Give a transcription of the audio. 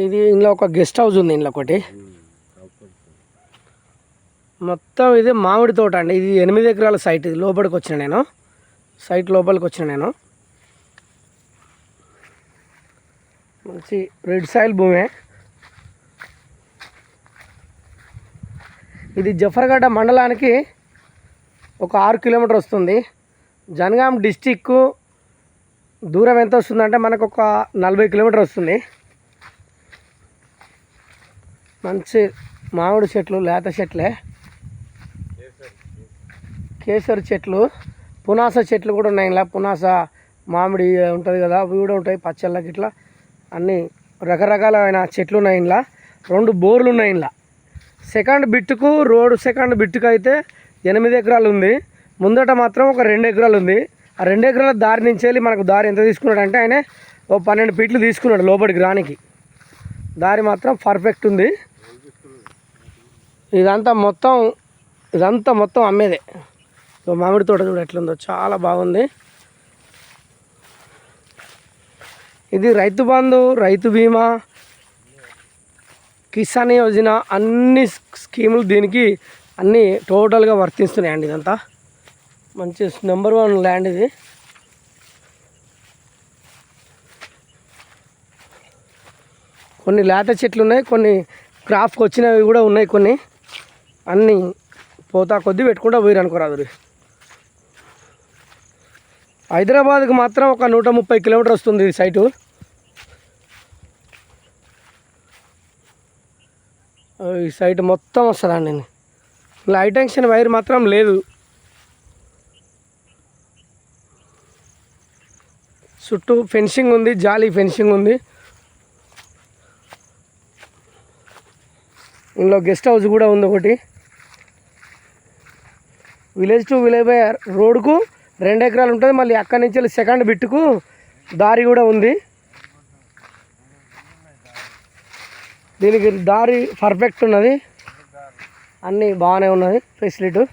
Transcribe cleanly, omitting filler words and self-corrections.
ఇది ఇంట్లో ఒక గెస్ట్ హౌస్ ఉంది. ఇంట్లో ఒకటి మొత్తం ఇది మామిడి తోట అండి. ఇది 8 ఎకరాల సైట్. ఇది లోపలికి వచ్చిన నేను లోపలికి వచ్చిన నేను మంచి రెడ్ సాయిల్ భూమే. ఇది జఫర్గడ్డ మండలానికి ఒక 6 కిలోమీటర్ వస్తుంది. జనగాం డిస్టిక్ దూరం ఎంత వస్తుందంటే మనకు ఒక 40 కిలోమీటర్ వస్తుంది. మంచి మామిడి చెట్లు, లేత చెట్లే, కేసరి చెట్లు, పునాస చెట్లు కూడా ఉన్నాయి. ఇలా పునాస మామిడి ఉంటుంది కదా, అవి కూడా ఉంటాయి. పచ్చళ్ళకి ఇట్లా అన్నీ రకరకాలైన చెట్లు ఉన్నాయి. ఇలా 2 బోర్లు ఉన్నాయి. ఇలా సెకండ్ బిట్టుకు సెకండ్ బిట్టుకు అయితే 8 ఎకరాలు ఉంది. ముందట మాత్రం ఒక 2 ఎకరాలు ఉంది. ఆ 2 ఎకరాల దారి నుంచి వెళ్ళి మనకు దారి ఎంత తీసుకున్నాడు అంటే ఆయన ఓ 12 ఫీట్లు తీసుకున్నాడు లోపలికి రానికి. దారి మాత్రం పర్ఫెక్ట్ ఉంది. ఇదంతా మొత్తం అమ్మేదే. మామిడి తోట చూడ ఎట్లుందో, చాలా బాగుంది. ఇది రైతు బంధు, రైతు బీమా, కిసాన్ యోజన అన్ని స్కీములు దీనికి అన్నీ టోటల్గా వర్తిస్తున్నాయండి. ఇదంతా మంచి నెంబర్ 1 ల్యాండ్ ఇది. కొన్ని లేత చెట్లు ఉన్నాయి, కొన్ని క్రాఫ్ట్కి వచ్చినవి కూడా ఉన్నాయి. కొన్ని అన్నీ పోతా కొద్దీ పెట్టుకుంటూ పోయి అనుకోరాదు. హైదరాబాద్కి మాత్రం ఒక 130 కిలోమీటర్ వస్తుంది ఈ సైటు. ఈ సైట్ మొత్తం వస్తుందండి. ఇలా హైటెన్షన్ వైర్ మాత్రం లేదు. చుట్టూ ఫెన్సింగ్ ఉంది, జాలీ ఫెన్సింగ్ ఉంది. ఇందులో గెస్ట్ హౌస్ కూడా ఉంది ఒకటి. విలేజ్ టు విలేజ్ బై రోడ్కు 2 ఎకరాలు ఉంటుంది. మళ్ళీ అక్కడి నుంచి వెళ్ళి సెకండ్ బిట్టుకు దారి కూడా ఉంది. దీనికి దారి పర్ఫెక్ట్ ఉన్నది, అన్నీ బాగానే ఉన్నది ఫెసిలిటీ.